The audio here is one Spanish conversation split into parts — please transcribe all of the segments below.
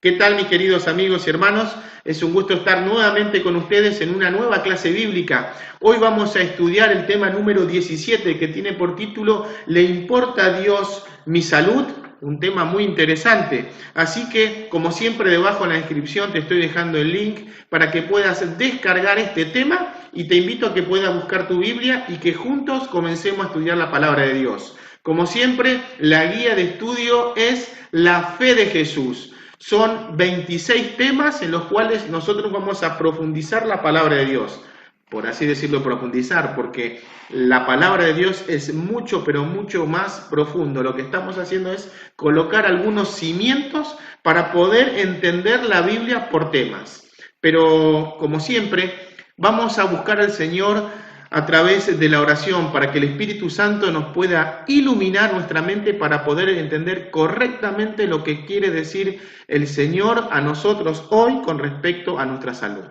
¿Qué tal, mis queridos amigos y hermanos? Es un gusto estar nuevamente con ustedes en una nueva clase bíblica. Hoy vamos a estudiar el tema número 17 que tiene por título ¿Le importa a Dios mi salud? Un tema muy interesante. Así que, como siempre, debajo en la descripción te estoy dejando el link para que puedas descargar este tema y te invito a que puedas buscar tu Biblia y que juntos comencemos a estudiar la palabra de Dios. Como siempre, la guía de estudio es la fe de Jesús. Son 26 temas en los cuales nosotros vamos a profundizar la palabra de Dios. Por así decirlo, profundizar, porque la palabra de Dios es mucho, pero mucho más profundo. Lo que estamos haciendo es colocar algunos cimientos para poder entender la Biblia por temas. Pero, como siempre, vamos a buscar al Señor a través de la oración para que el Espíritu Santo nos pueda iluminar nuestra mente para poder entender correctamente lo que quiere decir el Señor a nosotros hoy con respecto a nuestra salud.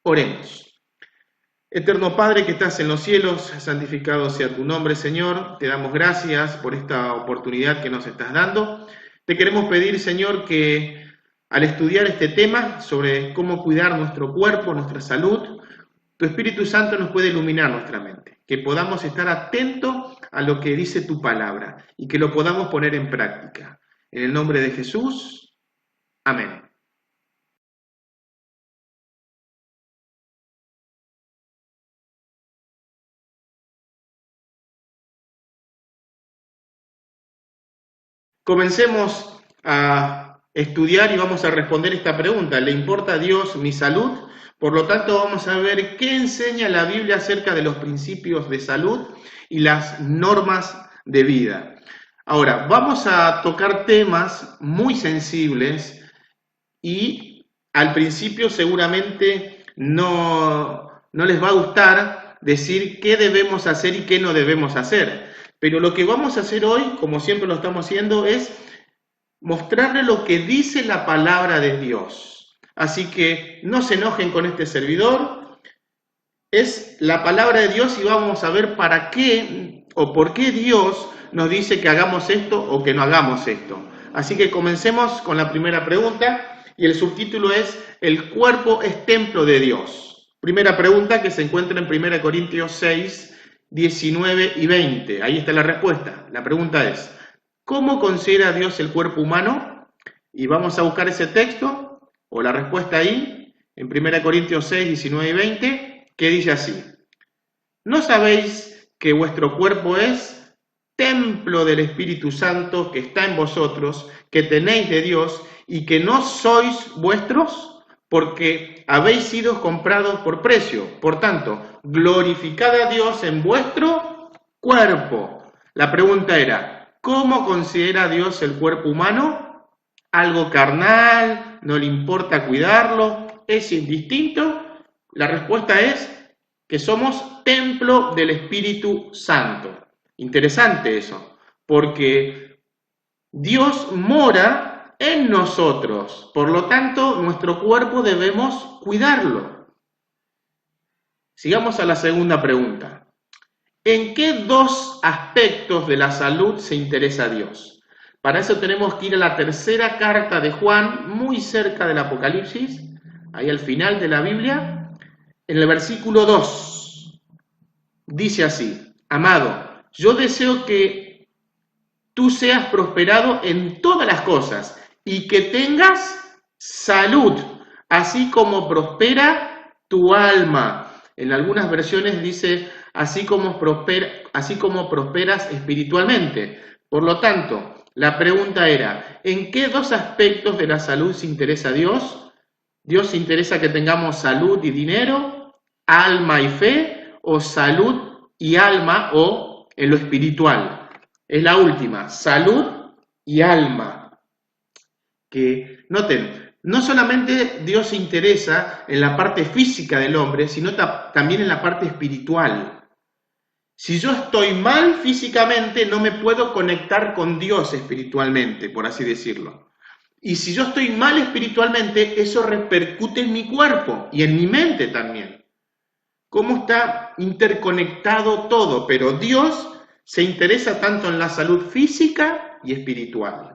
Oremos. Eterno Padre que estás en los cielos, santificado sea tu nombre, Señor. Te damos gracias por esta oportunidad que nos estás dando. Te queremos pedir, Señor, que al estudiar este tema sobre cómo cuidar nuestro cuerpo, nuestra salud, tu Espíritu Santo nos puede iluminar nuestra mente, que podamos estar atentos a lo que dice tu palabra y que lo podamos poner en práctica. En el nombre de Jesús, amén. Comencemos a estudiar y vamos a responder esta pregunta. ¿Le importa a Dios mi salud? Por lo tanto, vamos a ver qué enseña la Biblia acerca de los principios de salud y las normas de vida. Ahora, vamos a tocar temas muy sensibles y al principio seguramente no les va a gustar decir qué debemos hacer y qué no debemos hacer. Pero lo que vamos a hacer hoy, como siempre lo estamos haciendo, es mostrarle lo que dice la palabra de Dios. Así que no se enojen con este servidor, es la palabra de Dios y vamos a ver para qué o por qué Dios nos dice que hagamos esto o que no hagamos esto. Así que comencemos con la primera pregunta y el subtítulo es ¿El cuerpo es templo de Dios? Primera pregunta que se encuentra en 1 Corintios 6, 19 y 20. Ahí está la respuesta. La pregunta es ¿cómo considera Dios el cuerpo humano? Y vamos a buscar ese texto o la respuesta ahí en 1 Corintios 6, 19 y 20, que dice así: ¿no sabéis que vuestro cuerpo es templo del Espíritu Santo que está en vosotros, que tenéis de Dios y que no sois vuestros? Porque habéis sido comprados por precio. Por tanto, glorificad a Dios en vuestro cuerpo. La pregunta era, ¿cómo considera Dios el cuerpo humano? ¿Algo carnal? ¿No le importa cuidarlo? ¿Es indistinto? La respuesta es que somos templo del Espíritu Santo. Interesante eso, porque Dios mora en nosotros, por lo tanto, nuestro cuerpo debemos cuidarlo. Sigamos a la segunda pregunta. ¿En qué dos aspectos de la salud se interesa Dios? Para eso tenemos que ir a la tercera carta de Juan, muy cerca del Apocalipsis, ahí al final de la Biblia, en el versículo 2. Dice así: amado, yo deseo que tú seas prosperado en todas las cosas y que tengas salud, así como prospera tu alma. En algunas versiones dice así como prosperas espiritualmente. Por lo tanto, la pregunta era, ¿en qué dos aspectos de la salud se interesa Dios? ¿Dios se interesa que tengamos salud y dinero, alma y fe, o salud y alma o en lo espiritual? Es la última, salud y alma. Que noten, no solamente Dios se interesa en la parte física del hombre, sino también en la parte espiritual. Si yo estoy mal físicamente, no me puedo conectar con Dios espiritualmente, por así decirlo. Y si yo estoy mal espiritualmente, eso repercute en mi cuerpo y en mi mente también. ¿Cómo está interconectado todo? Pero Dios se interesa tanto en la salud física y espiritual.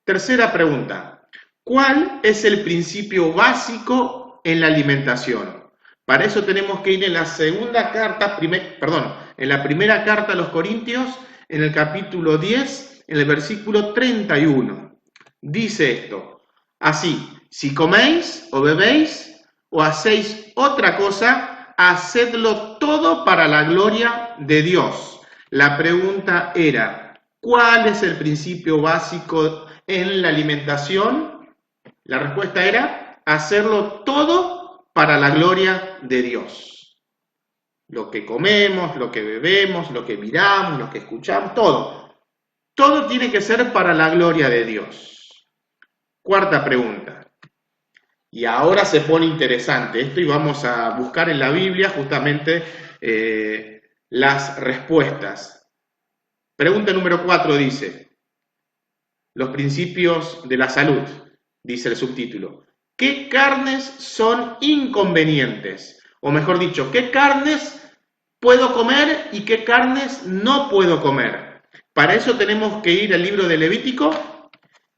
Tercera pregunta. ¿Cuál es el principio básico en la alimentación? Para eso tenemos que ir en la segunda carta, en la primera carta a los Corintios, en el capítulo 10, en el versículo 31. Dice esto: así, si coméis o bebéis o hacéis otra cosa, hacedlo todo para la gloria de Dios. La pregunta era, ¿cuál es el principio básico en la alimentación? La respuesta era, hacerlo todo para la gloria de Dios. Lo que comemos, lo que bebemos, lo que miramos, lo que escuchamos, todo tiene que ser para la gloria de Dios. Cuarta pregunta. Y ahora se pone interesante esto y vamos a buscar en la Biblia justamente las respuestas. Pregunta número 4 dice, los principios de la salud, dice el subtítulo. ¿Qué carnes son inconvenientes? O mejor dicho, ¿qué carnes puedo comer y qué carnes no puedo comer? Para eso tenemos que ir al libro de Levítico,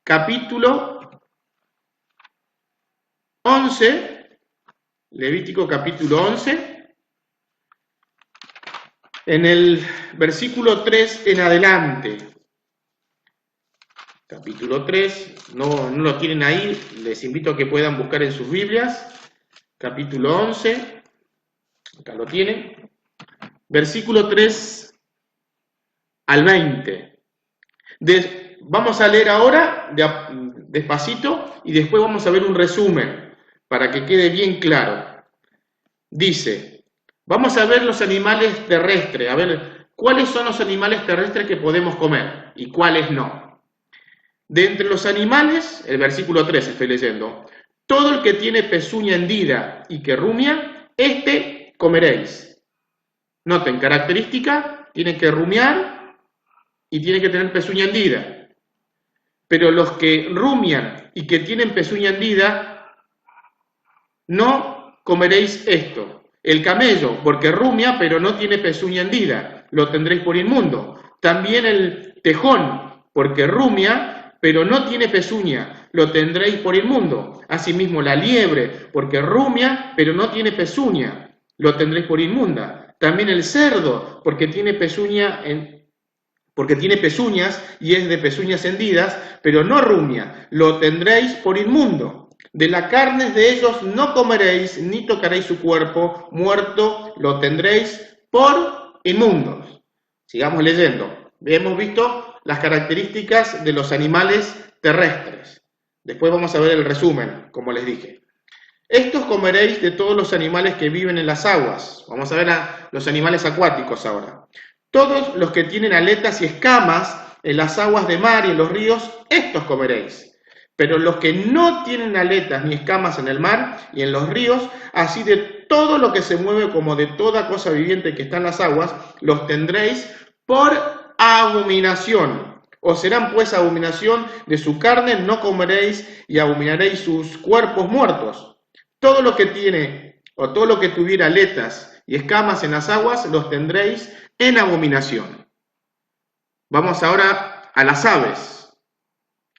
capítulo 11, Levítico capítulo 11, en el versículo 3 en adelante. Capítulo 3, no lo tienen ahí, les invito a que puedan buscar en sus Biblias. Capítulo 11, acá lo tienen. Versículo 3 al 20. Vamos a leer ahora despacito y después vamos a ver un resumen para que quede bien claro. Dice, vamos a ver los animales terrestres, a ver cuáles son los animales terrestres que podemos comer y cuáles no. De entre los animales, el versículo 3 estoy leyendo, todo el que tiene pezuña hendida y que rumia, este comeréis. Noten, característica, tiene que rumiar y tiene que tener pezuña hendida. Pero los que rumian y que tienen pezuña hendida, no comeréis esto. El camello, porque rumia, pero no tiene pezuña hendida, lo tendréis por inmundo. También el tejón, porque rumia, pero no tiene pezuña, lo tendréis por inmundo. Asimismo la liebre, porque rumia, pero no tiene pezuña, lo tendréis por inmunda. También el cerdo, porque tiene pezuñas y es de pezuñas hendidas, pero no rumia, lo tendréis por inmundo. De la carne de ellos no comeréis, ni tocaréis su cuerpo, muerto lo tendréis por inmundos. Sigamos leyendo. Hemos visto las características de los animales terrestres. Después vamos a ver el resumen, como les dije. Estos comeréis de todos los animales que viven en las aguas. Vamos a ver los animales acuáticos ahora. Todos los que tienen aletas y escamas en las aguas de mar y en los ríos, estos comeréis. Pero los que no tienen aletas ni escamas en el mar y en los ríos, así de todo lo que se mueve como de toda cosa viviente que está en las aguas, los tendréis por abominación. Os serán pues abominación de su carne, no comeréis y abominaréis sus cuerpos muertos. Todo lo que tiene o todo lo que tuviera aletas y escamas en las aguas, los tendréis en abominación. Vamos ahora a las aves.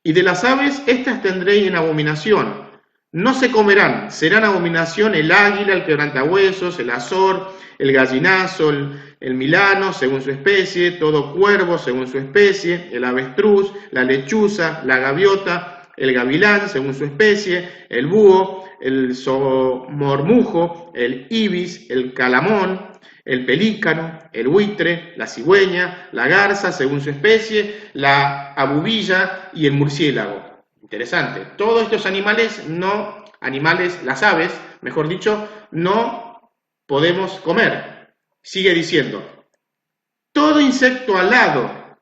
Y de las aves, estas tendréis en abominación. No se comerán, serán abominación el águila, el quebrantahuesos, el azor, el gallinazo, el milano, según su especie, todo cuervo, según su especie, el avestruz, la lechuza, la gaviota, el gavilán, según su especie, el búho, el somormujo, el ibis, el calamón, el pelícano, el buitre, la cigüeña, la garza, según su especie, la abubilla y el murciélago. Interesante. Todos estos las aves, mejor dicho, no podemos comer. Sigue diciendo, todo insecto alado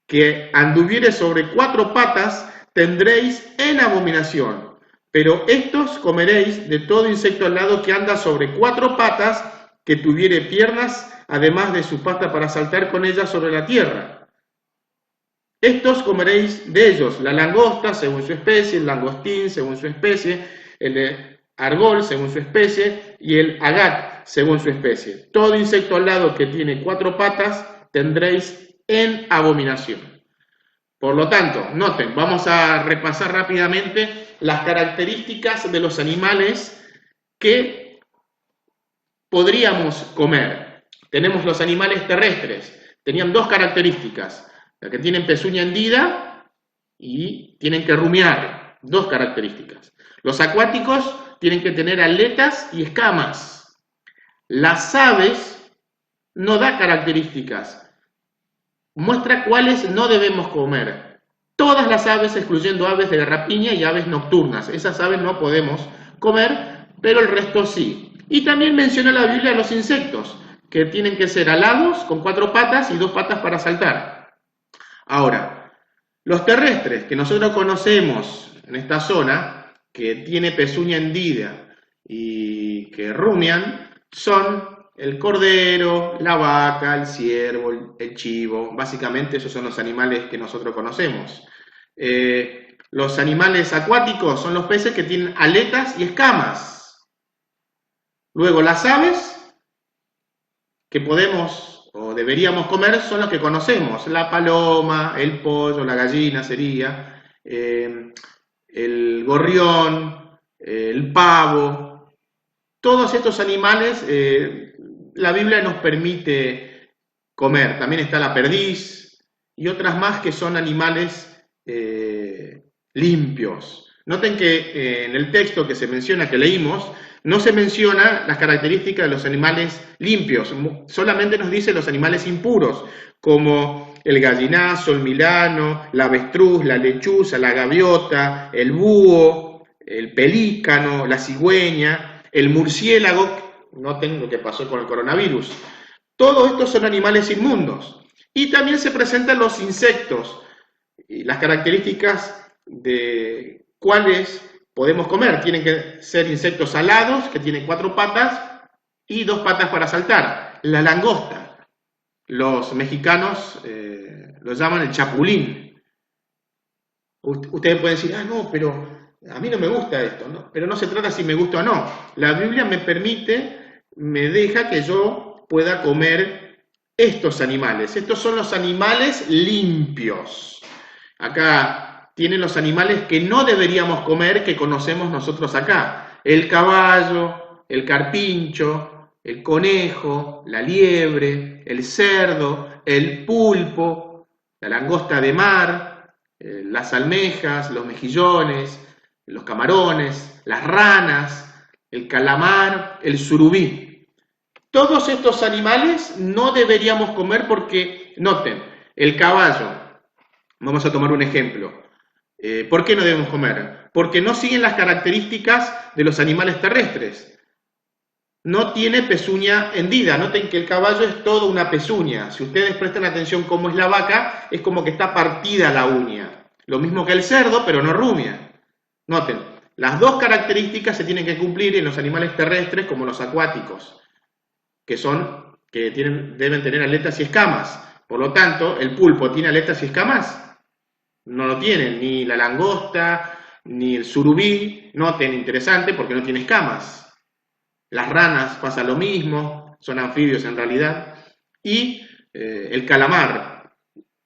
que anduviere sobre 4 patas tendréis en abominación. Pero estos comeréis de todo insecto alado que anda sobre 4 patas, que tuviere piernas, además de su pata para saltar con ellas sobre la tierra. Estos comeréis de ellos, la langosta según su especie, el langostín según su especie, el argol según su especie y el agat según su especie. Todo insecto alado que tiene 4 patas tendréis en abominación. Por lo tanto, noten, vamos a repasar rápidamente las características de los animales que podríamos comer. Tenemos los animales terrestres, tenían dos características, la que tienen pezuña hendida y tienen que rumiar, dos características. Los acuáticos tienen que tener aletas y escamas. Las aves no da características, muestra cuáles no debemos comer. Todas las aves, excluyendo aves de rapiña y aves nocturnas. Esas aves no podemos comer, pero el resto sí. Y también menciona la Biblia los insectos, que tienen que ser alados, con 4 patas y 2 patas para saltar. Ahora, los terrestres, que nosotros conocemos en esta zona, que tiene pezuña hendida y que rumian, son el cordero, la vaca, el ciervo, el chivo. Básicamente esos son los animales que nosotros conocemos. Los animales acuáticos son los peces que tienen aletas y escamas. Luego las aves que podemos o deberíamos comer son los que conocemos. La paloma, el pollo, la gallina sería, el gorrión, el pavo. Todos estos animales la Biblia nos permite comer. También está la perdiz y otras más que son animales limpios. Noten que en el texto que se menciona, que leímos, no se menciona las características de los animales limpios, solamente nos dice los animales impuros, como el gallinazo, el milano, la avestruz, la lechuza, la gaviota, el búho, el pelícano, la cigüeña, el murciélago. Noten lo que pasó con el coronavirus. Todos estos son animales inmundos. Y también se presentan los insectos y las características de cuáles podemos comer. Tienen que ser insectos alados, que tienen 4 patas y 2 patas para saltar. La langosta. Los mexicanos lo llaman el chapulín. Ustedes pueden decir, no, pero a mí no me gusta esto, ¿no? Pero no se trata si me gusta o no. La Biblia me deja que yo pueda comer estos animales. Estos son los animales limpios. Acá tienen los animales que no deberíamos comer, que conocemos nosotros acá. El caballo, el carpincho, el conejo, la liebre, el cerdo, el pulpo, la langosta de mar, las almejas, los mejillones, los camarones, las ranas, el calamar, el surubí. Todos estos animales no deberíamos comer porque, noten, el caballo, vamos a tomar un ejemplo. ¿Por qué no debemos comer? Porque no siguen las características de los animales terrestres. No tiene pezuña hendida. Noten que el caballo es toda una pezuña. Si ustedes prestan atención cómo es la vaca, es como que está partida la uña. Lo mismo que el cerdo, pero no rumia. Noten, las dos características se tienen que cumplir en los animales terrestres como los acuáticos, que deben tener aletas y escamas. Por lo tanto, ¿el pulpo tiene aletas y escamas? No lo tienen, ni la langosta, ni el surubí. Noten, interesante, porque no tiene escamas. Las ranas pasa lo mismo, son anfibios en realidad. Y el calamar.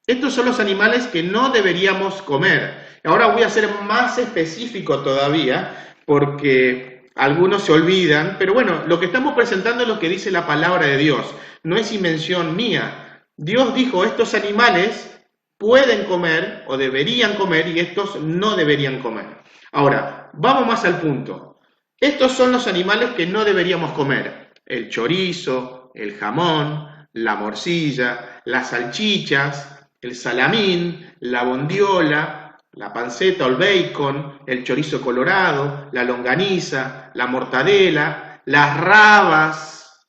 Estos son los animales que no deberíamos comer. Ahora voy a ser más específico todavía, porque algunos se olvidan, pero bueno, lo que estamos presentando es lo que dice la palabra de Dios, no es invención mía. Dios dijo, estos animales pueden comer o deberían comer y estos no deberían comer. Ahora, vamos más al punto. Estos son los animales que no deberíamos comer. El chorizo, el jamón, la morcilla, las salchichas, el salamín, la bondiola, la panceta o el bacon, el chorizo colorado, la longaniza, la mortadela, las rabas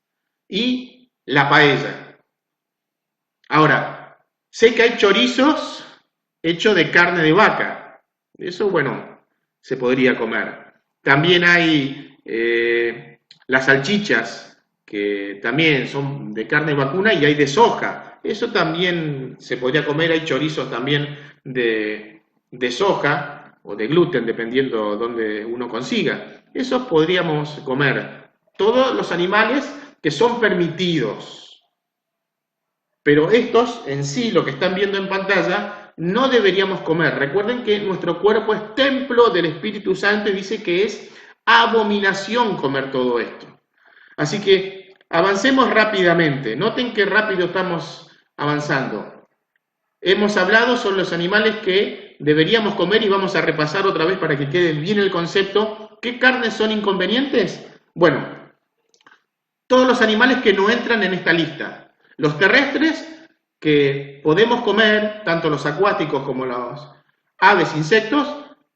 y la paella. Ahora, sé que hay chorizos hechos de carne de vaca. Eso, bueno, se podría comer. También hay las salchichas, que también son de carne vacuna, y hay de soja. Eso también se podría comer. Hay chorizos también de soja o de gluten, dependiendo dónde uno consiga. Esos podríamos comer. Todos los animales que son permitidos. Pero estos, en sí, lo que están viendo en pantalla, no deberíamos comer. Recuerden que nuestro cuerpo es templo del Espíritu Santo y dice que es abominación comer todo esto. Así que avancemos rápidamente. Noten qué rápido estamos avanzando. Hemos hablado sobre los animales que deberíamos comer y vamos a repasar otra vez para que quede bien el concepto. ¿Qué carnes son inconvenientes? Bueno, todos los animales que no entran en esta lista. Los terrestres, que podemos comer, tanto los acuáticos como los aves, insectos,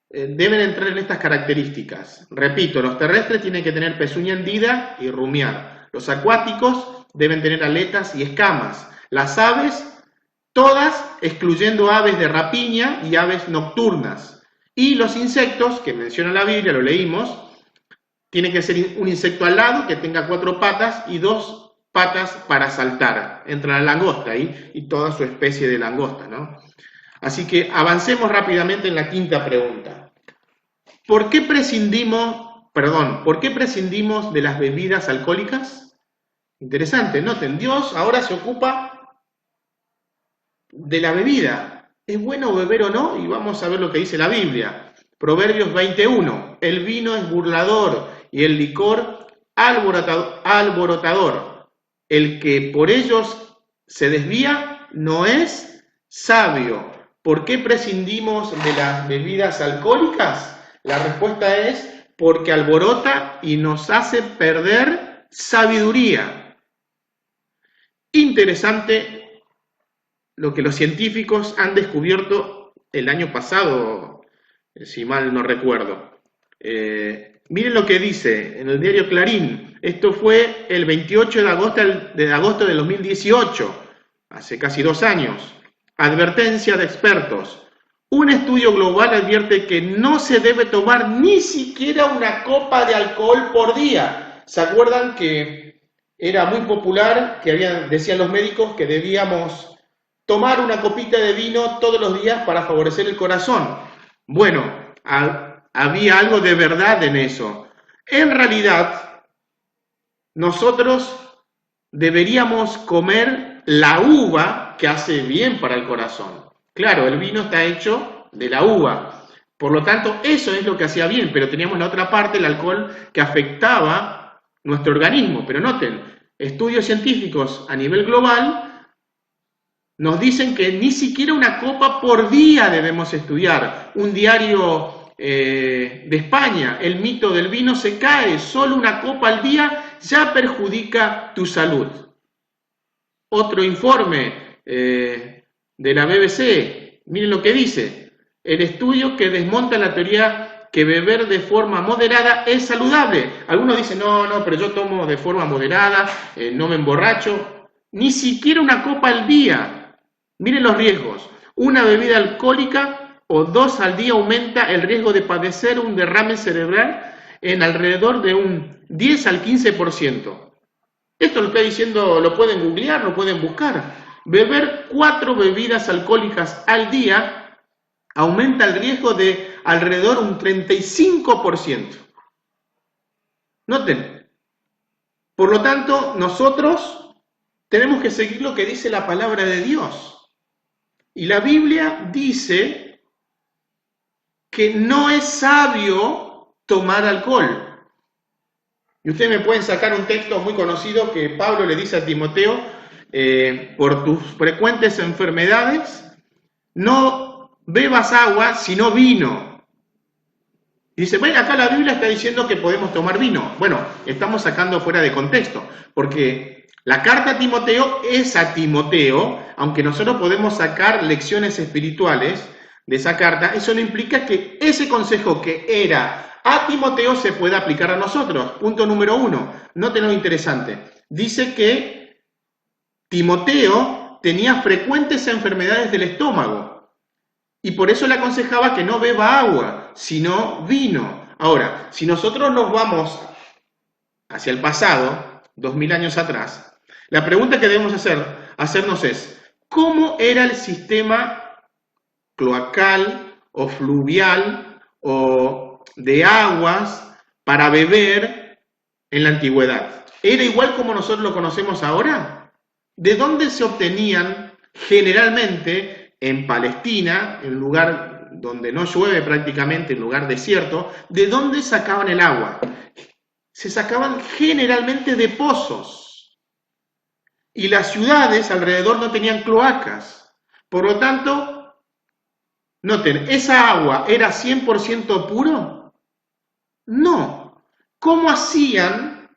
deben entrar en estas características. Repito, los terrestres tienen que tener pezuña hendida y rumiar. Los acuáticos deben tener aletas y escamas. Las aves, todas, excluyendo aves de rapiña y aves nocturnas. Y los insectos, que menciona la Biblia, lo leímos, tiene que ser un insecto alado que tenga 4 patas y 2 patas para saltar. Entra la langosta ahí y toda su especie de langosta, ¿no? Así que avancemos rápidamente en la quinta pregunta. ¿Por qué prescindimos de las bebidas alcohólicas? Interesante, noten, Dios ahora se ocupa de la bebida. ¿Es bueno beber o no? Y vamos a ver lo que dice la Biblia. Proverbios 21. El vino es burlador y el licor alborotador. El que por ellos se desvía no es sabio. ¿Por qué prescindimos de las bebidas alcohólicas? La respuesta es porque alborota y nos hace perder sabiduría. Interesante lo que los científicos han descubierto el año pasado, si mal no recuerdo. Miren lo que dice en el diario Clarín. Esto fue el 28 de agosto del 2018, hace casi 2 años. Advertencia de expertos. Un estudio global advierte que no se debe tomar ni siquiera una copa de alcohol por día. ¿Se acuerdan que era muy popular, que decían los médicos que debíamos tomar una copita de vino todos los días para favorecer el corazón? Bueno, había algo de verdad en eso. En realidad, nosotros deberíamos comer la uva que hace bien para el corazón. Claro, el vino está hecho de la uva. Por lo tanto, eso es lo que hacía bien, pero teníamos la otra parte, el alcohol, que afectaba nuestro organismo. Pero noten, estudios científicos a nivel global nos dicen que ni siquiera una copa por día debemos estudiar. Un diario de España, el mito del vino se cae, solo una copa al día ya perjudica tu salud. Otro informe de la BBC, miren lo que dice, el estudio que desmonta la teoría que beber de forma moderada es saludable. Algunos dicen, no, pero yo tomo de forma moderada, no me emborracho, ni siquiera una copa al día. Miren los riesgos, una bebida alcohólica o 2 al día aumenta el riesgo de padecer un derrame cerebral en alrededor de un 10 al 15%. Esto lo está diciendo, lo pueden googlear, lo pueden buscar. Beber 4 bebidas alcohólicas al día aumenta el riesgo de alrededor un 35%. Noten. Por lo tanto, nosotros tenemos que seguir lo que dice la palabra de Dios. Y la Biblia dice que no es sabio tomar alcohol. Y ustedes me pueden sacar un texto muy conocido que Pablo le dice a Timoteo, por tus frecuentes enfermedades, no bebas agua, sino vino. Y dice, bueno, acá la Biblia está diciendo que podemos tomar vino. Bueno, estamos sacando fuera de contexto, porque la carta a Timoteo es a Timoteo, aunque nosotros podemos sacar lecciones espirituales de esa carta, eso no implica que ese consejo que era a Timoteo se pueda aplicar a nosotros. Punto número 1, noten lo interesante. Dice que Timoteo tenía frecuentes enfermedades del estómago y por eso le aconsejaba que no beba agua, sino vino. Ahora, si nosotros nos vamos hacia el pasado, 2000 años atrás, la pregunta que debemos hacernos es, ¿cómo era el sistema cloacal o fluvial o de aguas para beber en la antigüedad? ¿Era igual como nosotros lo conocemos ahora? ¿De dónde se obtenían generalmente en Palestina, en un lugar donde no llueve prácticamente, en un lugar desierto, ¿de dónde sacaban el agua? Se sacaban generalmente de pozos. Y las ciudades alrededor no tenían cloacas. Por lo tanto, noten, ¿esa agua era 100% puro? No. ¿Cómo hacían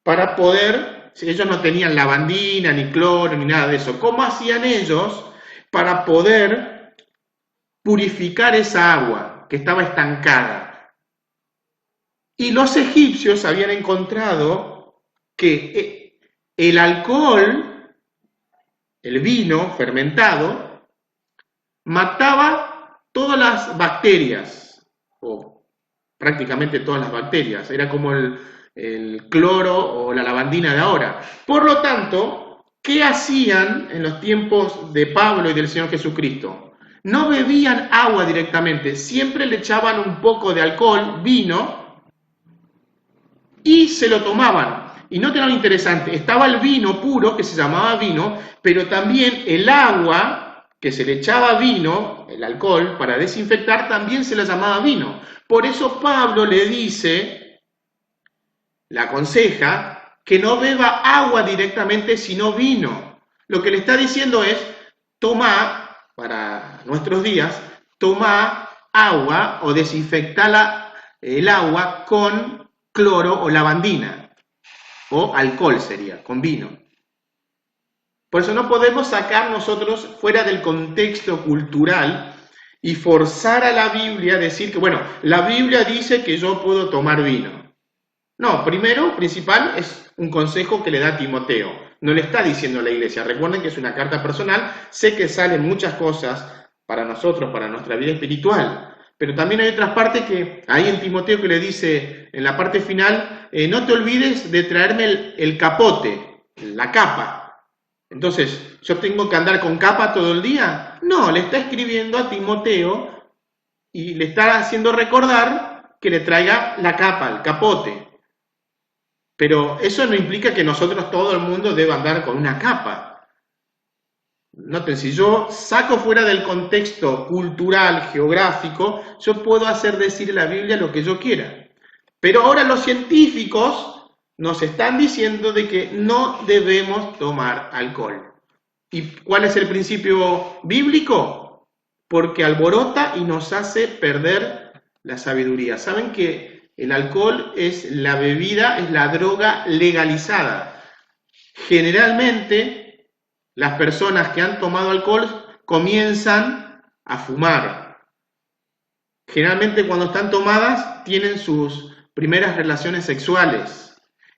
para poder, si ellos no tenían lavandina, ni cloro, ni nada de eso, cómo hacían ellos para poder purificar esa agua que estaba estancada? Y los egipcios habían encontrado que el alcohol, el vino fermentado, mataba todas las bacterias, o prácticamente todas las bacterias. Era como el cloro o la lavandina de ahora. Por lo tanto, ¿qué hacían en los tiempos de Pablo y del Señor Jesucristo? No bebían agua directamente, siempre le echaban un poco de alcohol, vino, y se lo tomaban. Y noten lo interesante, estaba el vino puro, que se llamaba vino, pero también el agua que se le echaba vino, el alcohol, para desinfectar, también se la llamaba vino. Por eso Pablo le dice, le aconseja, que no beba agua directamente, sino vino. Lo que le está diciendo es, toma, para nuestros días, toma agua o desinfecta el agua con cloro o lavandina, o alcohol sería, con vino. Por eso no podemos sacar nosotros fuera del contexto cultural y forzar a la Biblia a decir que, bueno, la Biblia dice que yo puedo tomar vino. No, primero, principal, es un consejo que le da Timoteo. No le está diciendo a la iglesia. Recuerden que es una carta personal. Sé que salen muchas cosas para nosotros, para nuestra vida espiritual. Pero también hay otras partes que, ahí en Timoteo que le dice, en la parte final, no te olvides de traerme el capote, la capa. Entonces, ¿yo tengo que andar con capa todo el día? No, le está escribiendo a Timoteo y le está haciendo recordar que le traiga la capa, el capote. Pero eso no implica que nosotros, todo el mundo, deba andar con una capa. Noten, si yo saco fuera del contexto cultural, geográfico, yo puedo hacer decir en la Biblia lo que yo quiera. Pero ahora los científicos nos están diciendo de que no debemos tomar alcohol. ¿Y cuál es el principio bíblico? Porque alborota y nos hace perder la sabiduría. ¿Saben que el alcohol es la bebida, es la droga legalizada? Generalmente, las personas que han tomado alcohol comienzan a fumar. Generalmente cuando están tomadas tienen sus primeras relaciones sexuales.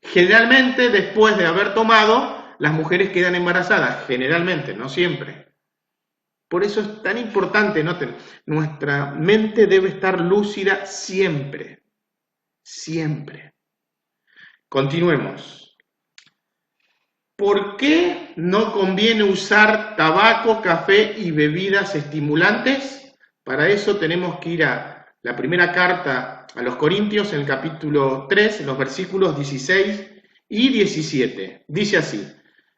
Generalmente después de haber tomado, las mujeres quedan embarazadas. Generalmente, no siempre. Por eso es tan importante, noten, nuestra mente debe estar lúcida siempre. Siempre. Continuemos. ¿Por qué no conviene usar tabaco, café y bebidas estimulantes? Para eso tenemos que ir a la primera carta a los Corintios, en el capítulo 3, en los versículos 16 y 17. Dice así: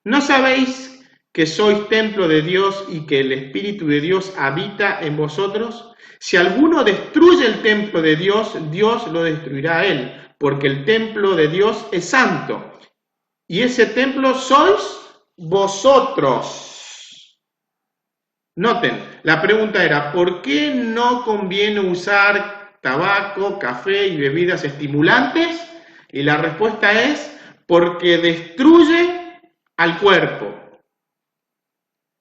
¿no sabéis que sois templo de Dios y que el Espíritu de Dios habita en vosotros? Si alguno destruye el templo de Dios, Dios lo destruirá a él, porque el templo de Dios es santo, y ese templo sois vosotros. Noten, la pregunta era, ¿por qué no conviene usar tabaco, café y bebidas estimulantes? Y la respuesta es, porque destruye al cuerpo.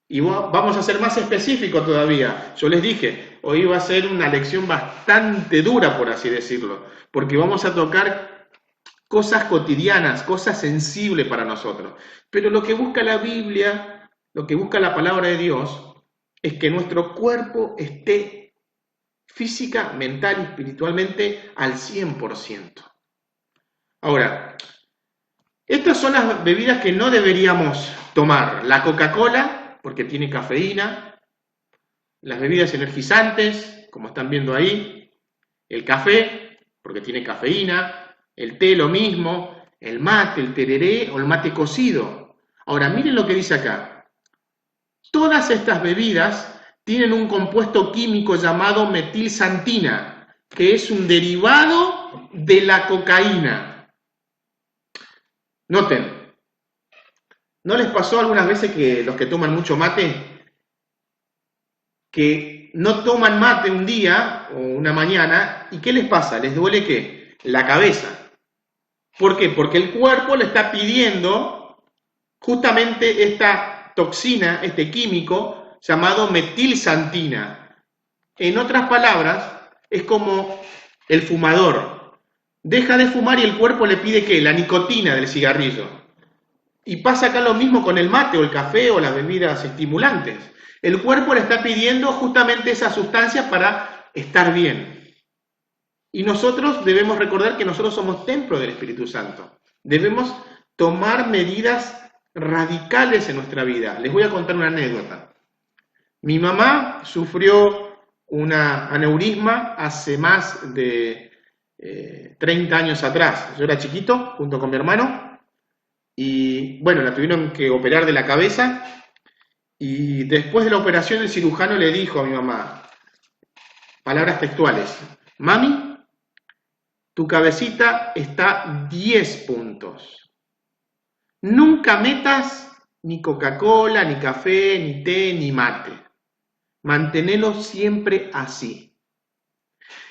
Y vamos a ser más específicos todavía. Yo les dije, hoy va a ser una lección bastante dura, por así decirlo, porque vamos a tocar cosas cotidianas, cosas sensibles para nosotros. Pero lo que busca la Biblia, lo que busca la palabra de Dios, es que nuestro cuerpo esté física, mental y espiritualmente al 100%. Ahora, estas son las bebidas que no deberíamos tomar. La Coca-Cola, porque tiene cafeína, las bebidas energizantes, como están viendo ahí, el café, porque tiene cafeína, el té lo mismo, el mate, el tereré o el mate cocido. Ahora, miren lo que dice acá. Todas estas bebidas tienen un compuesto químico llamado metilsantina, que es un derivado de la cocaína. Noten, ¿no les pasó algunas veces que los que toman mucho mate, que no toman mate un día o una mañana, y qué les pasa? ¿Les duele qué? La cabeza. ¿Por qué? Porque el cuerpo le está pidiendo justamente esta toxina, este químico llamado metilsantina. En otras palabras, es como el fumador. Deja de fumar y el cuerpo le pide ¿qué? La nicotina del cigarrillo. Y pasa acá lo mismo con el mate o el café o las bebidas estimulantes. El cuerpo le está pidiendo justamente esa sustancia para estar bien. Y nosotros debemos recordar que nosotros somos templo del Espíritu Santo. Debemos tomar medidas radicales en nuestra vida. Les voy a contar una anécdota. Mi mamá sufrió una aneurisma hace más de 30 años atrás. Yo era chiquito, junto con mi hermano, y bueno, la tuvieron que operar de la cabeza, y después de la operación el cirujano le dijo a mi mamá, palabras textuales, mami, tu cabecita está 10 puntos. Nunca metas ni Coca-Cola, ni café, ni té, ni mate. Mantenelo siempre así.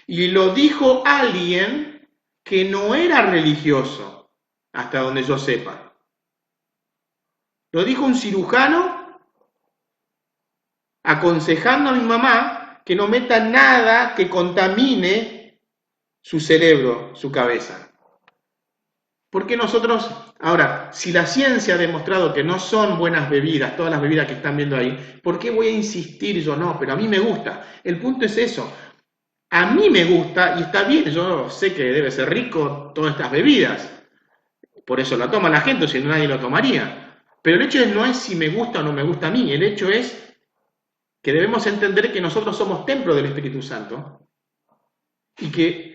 Y lo dijo alguien que no era religioso, hasta donde yo sepa. Lo dijo un cirujano aconsejando a mi mamá que no meta nada que contamine su cerebro, su cabeza. ¿Por qué nosotros, ahora, si la ciencia ha demostrado que no son buenas bebidas, todas las bebidas que están viendo ahí, ¿por qué voy a insistir yo? No, pero a mí me gusta. El punto es eso. A mí me gusta y está bien, yo sé que debe ser rico todas estas bebidas. Por eso la toma la gente, si no nadie lo tomaría. Pero el hecho no es si me gusta o no me gusta a mí, el hecho es que debemos entender que nosotros somos templo del Espíritu Santo y que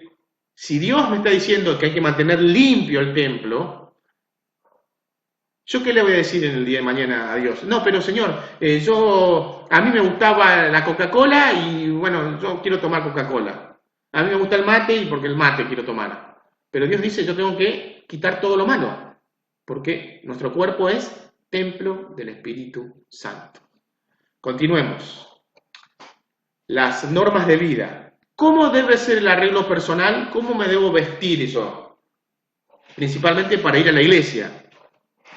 si Dios me está diciendo que hay que mantener limpio el templo, ¿yo qué le voy a decir en el día de mañana a Dios? No, pero Señor, a mí me gustaba la Coca-Cola y bueno, yo quiero tomar Coca-Cola. A mí me gusta el mate y porque el mate quiero tomar. Pero Dios dice, yo tengo que quitar todo lo malo, porque nuestro cuerpo es templo del Espíritu Santo. Continuemos. Las normas de vida. ¿Cómo debe ser el arreglo personal? ¿Cómo me debo vestir yo? Principalmente para ir a la iglesia,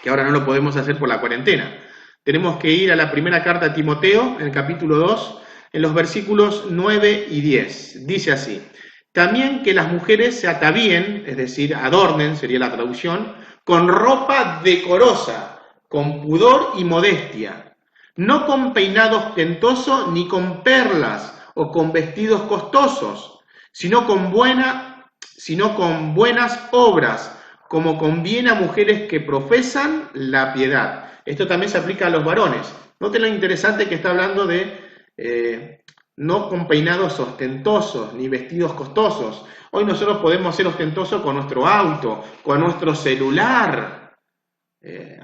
que ahora no lo podemos hacer por la cuarentena. Tenemos que ir a la primera carta a Timoteo, en el capítulo 2, en los versículos 9 y 10. Dice así, también que las mujeres se atavíen, es decir, adornen, sería la traducción, con ropa decorosa, con pudor y modestia, no con peinado ostentoso ni con perlas o con vestidos costosos, sino con buenas obras, como conviene a mujeres que profesan la piedad. Esto también se aplica a los varones. Noten lo interesante que está hablando de no con peinados ostentosos ni vestidos costosos. Hoy nosotros podemos ser ostentosos con nuestro auto, con nuestro celular.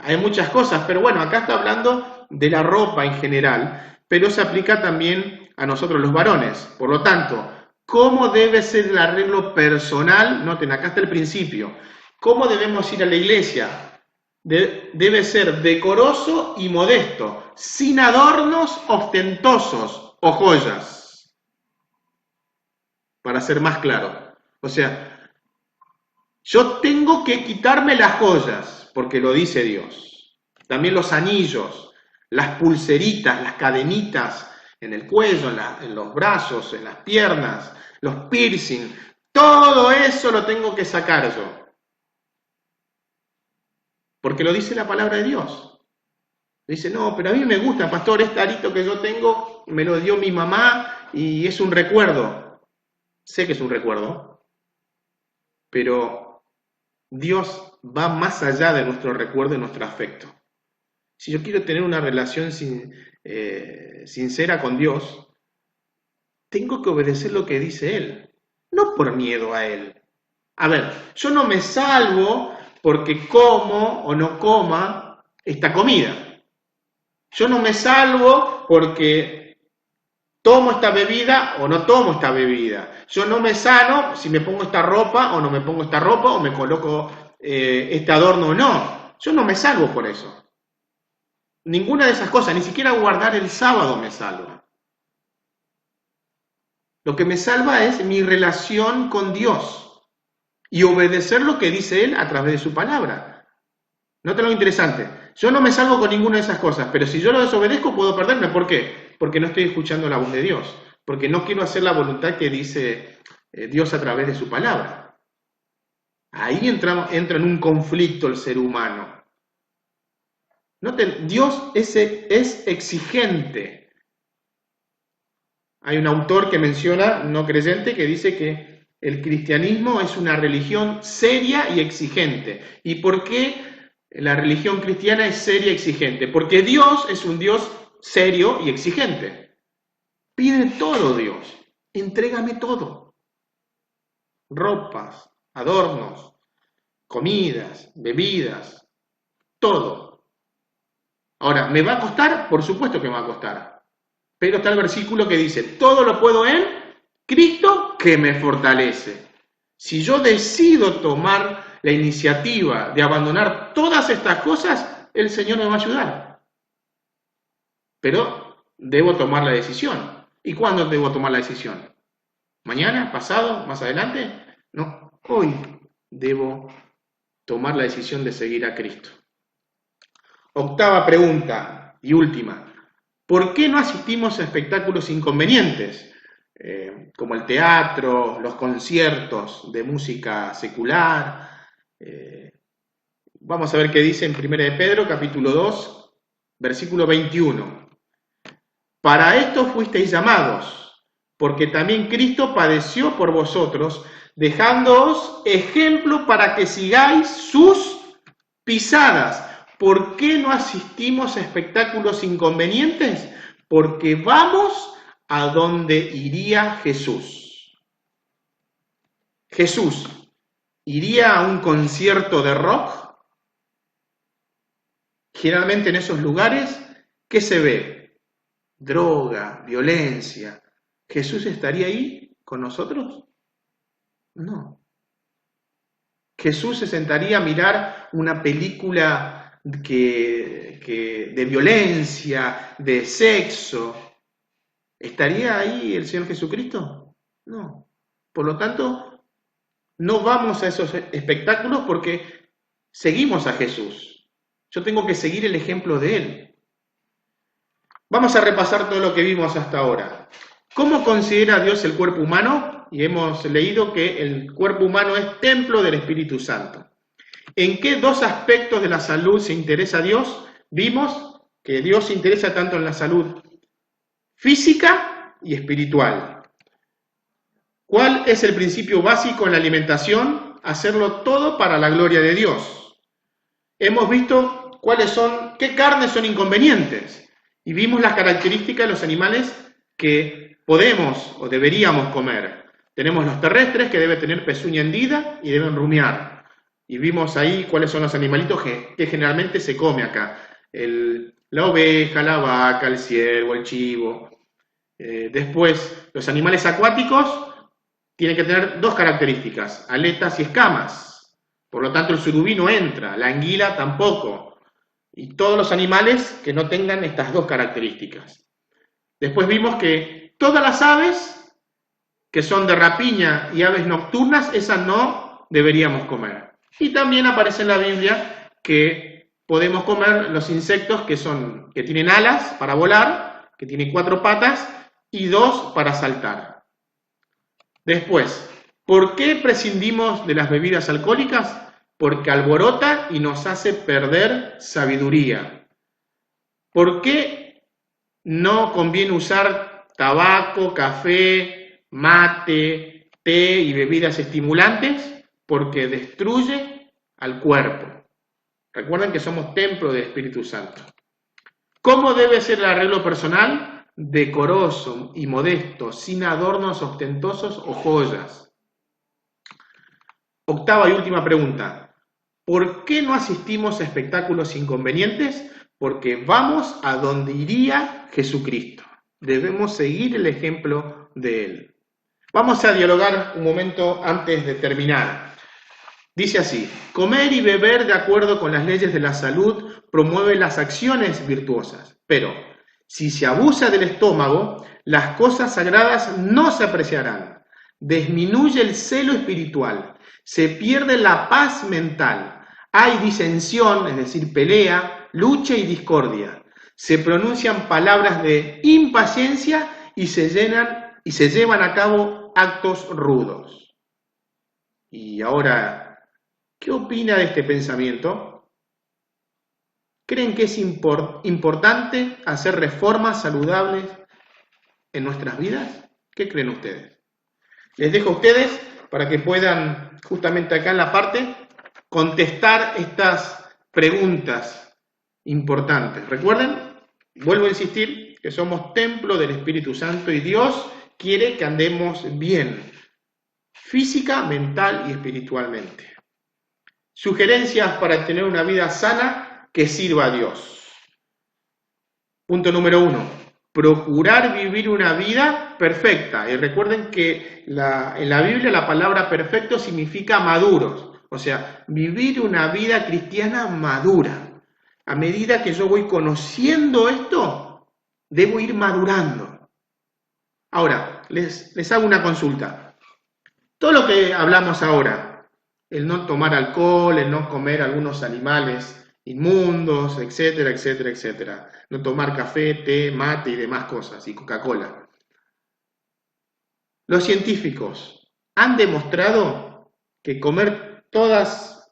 Hay muchas cosas, pero bueno, acá está hablando de la ropa en general, pero se aplica también a nosotros los varones. Por lo tanto, ¿cómo debe ser el arreglo personal? Noten, acá está el principio. ¿Cómo debemos ir a la iglesia? Debe ser decoroso y modesto, sin adornos ostentosos o joyas. Para ser más claro. O sea, yo tengo que quitarme las joyas, porque lo dice Dios. También los anillos, las pulseritas, las cadenitas en el cuello, en los brazos, en las piernas, los piercing, todo eso lo tengo que sacar yo. Porque lo dice la palabra de Dios. Dice, no, pero a mí me gusta, pastor, este arito que yo tengo me lo dio mi mamá y es un recuerdo. Sé que es un recuerdo, pero Dios va más allá de nuestro recuerdo y nuestro afecto. Si yo quiero tener una relación sincera con Dios, tengo que obedecer lo que dice Él, no por miedo a Él. A ver, yo no me salvo porque como o no coma esta comida. Yo no me salvo porque ¿Tomo esta bebida o no tomo esta bebida? Yo no me sano si me pongo esta ropa o no me pongo esta ropa o me coloco este adorno o no. Yo no me salvo por eso. Ninguna de esas cosas, ni siquiera guardar el sábado me salva. Lo que me salva es mi relación con Dios y obedecer lo que dice Él a través de su palabra. Noten lo interesante. Yo no me salvo con ninguna de esas cosas, pero si yo lo desobedezco puedo perderme. ¿Por qué? Porque no estoy escuchando la voz de Dios, porque no quiero hacer la voluntad que dice Dios a través de su palabra. Ahí entra en un conflicto el ser humano. Noten, Dios es exigente. Hay un autor que menciona, no creyente, que dice que el cristianismo es una religión seria y exigente. ¿Y por qué la religión cristiana es seria y exigente? Porque Dios es un Dios serio y exigente. Pide todo Dios. Entrégame todo. Ropas, adornos, comidas, bebidas, todo. Ahora, ¿me va a costar? Por supuesto que me va a costar. Pero está el versículo que dice, todo lo puedo en Cristo que me fortalece. Si yo decido tomar la iniciativa de abandonar todas estas cosas, el Señor me va a ayudar. Pero debo tomar la decisión. ¿Y cuándo debo tomar la decisión? ¿Mañana? ¿Pasado? ¿Más adelante? No, hoy debo tomar la decisión de seguir a Cristo. Octava pregunta y última. ¿Por qué no asistimos a espectáculos inconvenientes? Como el teatro, los conciertos de música secular. Vamos a ver qué dice en 1 de Pedro, capítulo 2, versículo 21. Para esto fuisteis llamados, porque también Cristo padeció por vosotros, dejándoos ejemplo para que sigáis sus pisadas. ¿Por qué no asistimos a espectáculos inconvenientes? Porque vamos a donde iría Jesús. Jesús, ¿iría a un concierto de rock? Generalmente en esos lugares, ¿qué se ve? Droga, violencia. ¿Jesús estaría ahí con nosotros? No. Jesús se sentaría a mirar una película de violencia, de sexo. ¿Estaría ahí el Señor Jesucristo? No. Por lo tanto, no vamos a esos espectáculos porque seguimos a Jesús. Yo tengo que seguir el ejemplo de Él. Vamos a repasar todo lo que vimos hasta ahora. ¿Cómo considera Dios el cuerpo humano? Y hemos leído que el cuerpo humano es templo del Espíritu Santo. ¿En qué dos aspectos de la salud se interesa Dios? Vimos que Dios se interesa tanto en la salud física y espiritual. ¿Cuál es el principio básico en la alimentación? Hacerlo todo para la gloria de Dios. Hemos visto qué carnes son inconvenientes y vimos las características de los animales que podemos o deberíamos comer. Tenemos los terrestres que deben tener pezuña hendida y deben rumiar. Y vimos ahí cuáles son los animalitos que generalmente se come acá. La oveja, la vaca, el ciervo, el chivo. Después, los animales acuáticos tienen que tener dos características, aletas y escamas. Por lo tanto, el surubí no entra, la anguila tampoco. Y todos los animales que no tengan estas dos características. Después vimos que todas las aves que son de rapiña y aves nocturnas, esas no deberíamos comer. Y también aparece en la Biblia que podemos comer los insectos que tienen alas para volar, que tienen 4 patas y 2 para saltar. Después, ¿por qué prescindimos de las bebidas alcohólicas? Porque alborota y nos hace perder sabiduría. ¿Por qué no conviene usar tabaco, café, mate, té y bebidas estimulantes? Porque destruye al cuerpo. Recuerden que somos templo del Espíritu Santo. ¿Cómo debe ser el arreglo personal? Decoroso y modesto, sin adornos ostentosos o joyas. Octava y última pregunta. ¿Por qué no asistimos a espectáculos inconvenientes? Porque vamos a donde iría Jesucristo. Debemos seguir el ejemplo de Él. Vamos a dialogar un momento antes de terminar. Dice así: comer y beber de acuerdo con las leyes de la salud promueve las acciones virtuosas, pero si se abusa del estómago, las cosas sagradas no se apreciarán. Disminuye el celo espiritual, se pierde la paz mental, hay disensión, es decir, pelea, lucha y discordia. Se pronuncian palabras de impaciencia y se llevan a cabo actos rudos. Y ahora, ¿qué opina de este pensamiento? ¿Creen que es importante hacer reformas saludables en nuestras vidas? ¿Qué creen ustedes? Les dejo a ustedes para que puedan, justamente acá en la parte, contestar estas preguntas importantes. Recuerden, vuelvo a insistir, que somos templo del Espíritu Santo y Dios quiere que andemos bien, física, mental y espiritualmente. Sugerencias para tener una vida sana que sirva a Dios. Punto número 1. Procurar vivir una vida perfecta. Y recuerden que en la Biblia la palabra perfecto significa maduros. O sea, vivir una vida cristiana madura. A medida que yo voy conociendo esto, debo ir madurando. Ahora, les hago una consulta. Todo lo que hablamos ahora, el no tomar alcohol, el no comer algunos animales inmundos, etcétera, etcétera, etcétera. No tomar café, té, mate y demás cosas, y Coca-Cola. Los científicos han demostrado que comer todas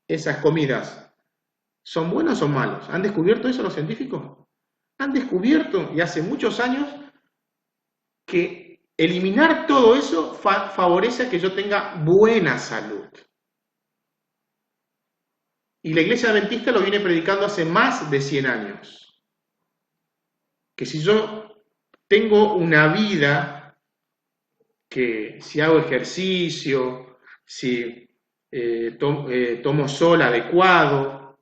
esas comidas son buenos o malos. ¿Han descubierto eso los científicos? Han descubierto, y hace muchos años, que eliminar todo eso favorece a que yo tenga buena salud. Y la Iglesia Adventista lo viene predicando hace más de 100 años. Que si yo tengo una vida, que si hago ejercicio, si tomo sol adecuado,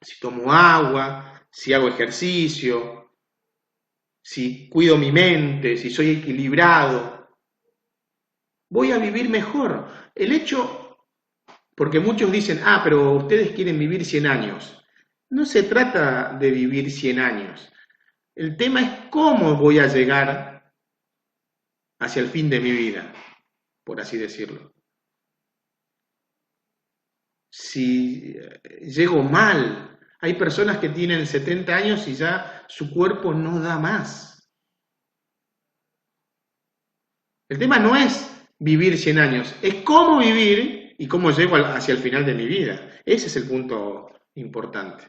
si tomo agua, si hago ejercicio, si cuido mi mente, si soy equilibrado, voy a vivir mejor. El hecho... Porque muchos dicen, pero ustedes quieren vivir 100 años. No se trata de vivir 100 años. El tema es cómo voy a llegar hacia el fin de mi vida, por así decirlo. Si llego mal, hay personas que tienen 70 años y ya su cuerpo no da más. El tema no es vivir 100 años, es cómo vivir y cómo llego hacia el final de mi vida. Ese es el punto importante.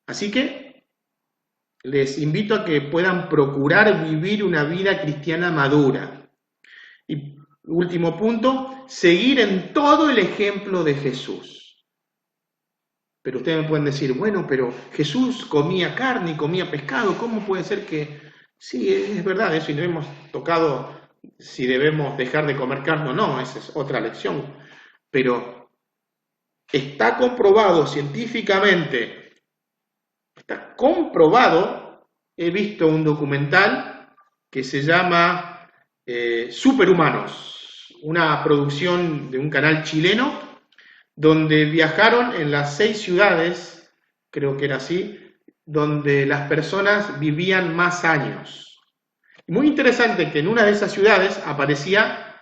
Así que les invito a que puedan procurar vivir una vida cristiana madura. Y último punto, seguir en todo el ejemplo de Jesús. Pero ustedes me pueden decir, bueno, pero Jesús comía carne y comía pescado, ¿cómo puede ser que...? Sí, es verdad eso, y no hemos tocado si debemos dejar de comer carne o no, esa es otra lección. Pero está comprobado científicamente, está comprobado, he visto un documental que se llama Superhumanos, una producción de un canal chileno, donde viajaron en las 6 ciudades, creo que era así, donde las personas vivían más años. Muy interesante que en una de esas ciudades aparecía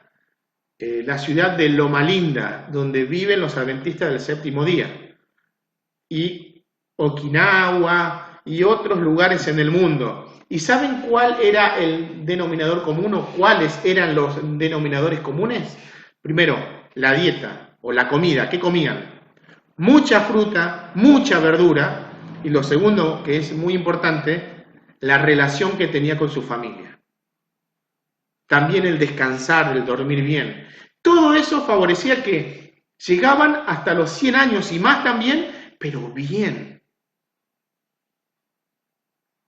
la ciudad de Loma Linda, donde viven los adventistas del séptimo día, y Okinawa y otros lugares en el mundo. ¿Y saben cuál era el denominador común o cuáles eran los denominadores comunes? Primero, la dieta o la comida. ¿Qué comían? Mucha fruta, mucha verdura, y lo segundo, que es muy importante, la relación que tenía con su familia. También el descansar, el dormir bien. Todo eso favorecía que llegaban hasta los 100 años y más también, pero bien.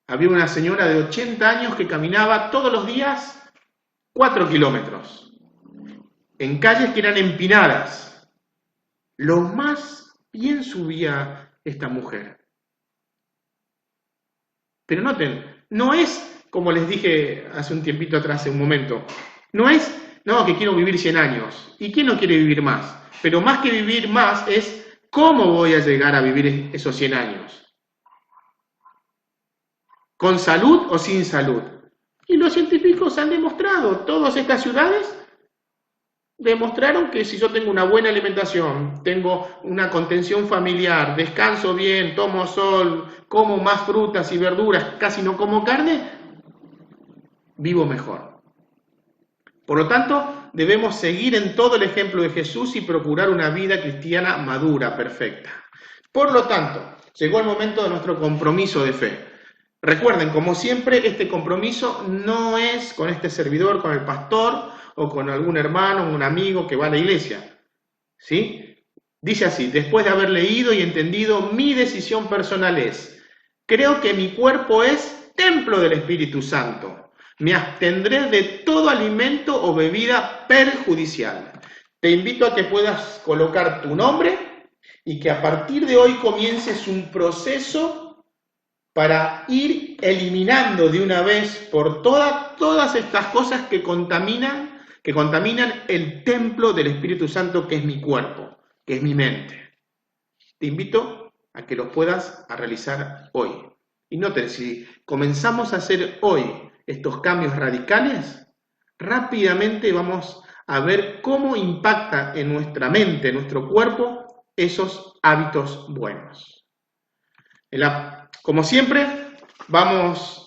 Había una señora de 80 años que caminaba todos los días 4 kilómetros, en calles que eran empinadas. Lo más bien subía esta mujer. Pero noten, no es, como les dije hace un tiempito atrás, hace un momento, no es, no, que quiero vivir 100 años. ¿Y quién no quiere vivir más? Pero más que vivir más es cómo voy a llegar a vivir esos 100 años. ¿Con salud o sin salud? Y los científicos han demostrado, todas estas ciudades demostraron que si yo tengo una buena alimentación, tengo una contención familiar, descanso bien, tomo sol, como más frutas y verduras, casi no como carne, vivo mejor. Por lo tanto, debemos seguir en todo el ejemplo de Jesús y procurar una vida cristiana madura, perfecta. Por lo tanto, llegó el momento de nuestro compromiso de fe. Recuerden, como siempre, este compromiso no es con este servidor, con el pastor o con algún hermano, un amigo que va a la iglesia. ¿Sí? Dice así: después de haber leído y entendido, mi decisión personal es: creo que mi cuerpo es templo del Espíritu Santo. Me abstendré de todo alimento o bebida perjudicial. Te invito a que puedas colocar tu nombre y que a partir de hoy comiences un proceso para ir eliminando de una vez por todas estas cosas que contaminan el templo del Espíritu Santo, que es mi cuerpo, que es mi mente. Te invito a que lo puedas realizar hoy. Y noten, si comenzamos a hacer hoy estos cambios radicales, rápidamente vamos a ver cómo impacta en nuestra mente, en nuestro cuerpo, esos hábitos buenos. Como siempre,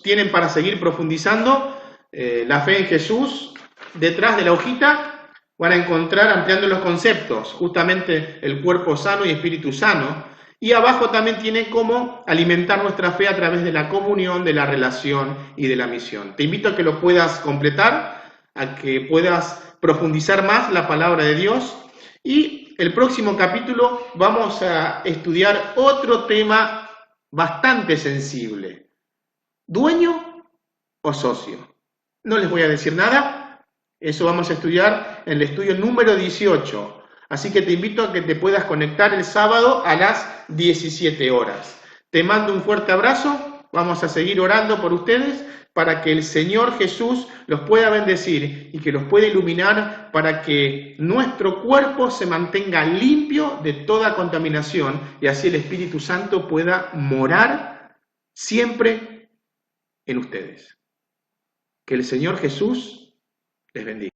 tienen para seguir profundizando la fe en Jesús. Detrás de la hojita van a encontrar, ampliando los conceptos, justamente el cuerpo sano y espíritu sano. Y abajo también tiene cómo alimentar nuestra fe a través de la comunión, de la relación y de la misión. Te invito a que lo puedas completar, a que puedas profundizar más la palabra de Dios. Y el próximo capítulo vamos a estudiar otro tema bastante sensible: ¿dueño o socio? No les voy a decir nada, eso vamos a estudiar en el estudio número 18. Así que te invito a que te puedas conectar el sábado a las 17 horas. Te mando un fuerte abrazo, vamos a seguir orando por ustedes para que el Señor Jesús los pueda bendecir y que los pueda iluminar para que nuestro cuerpo se mantenga limpio de toda contaminación y así el Espíritu Santo pueda morar siempre en ustedes. Que el Señor Jesús les bendiga.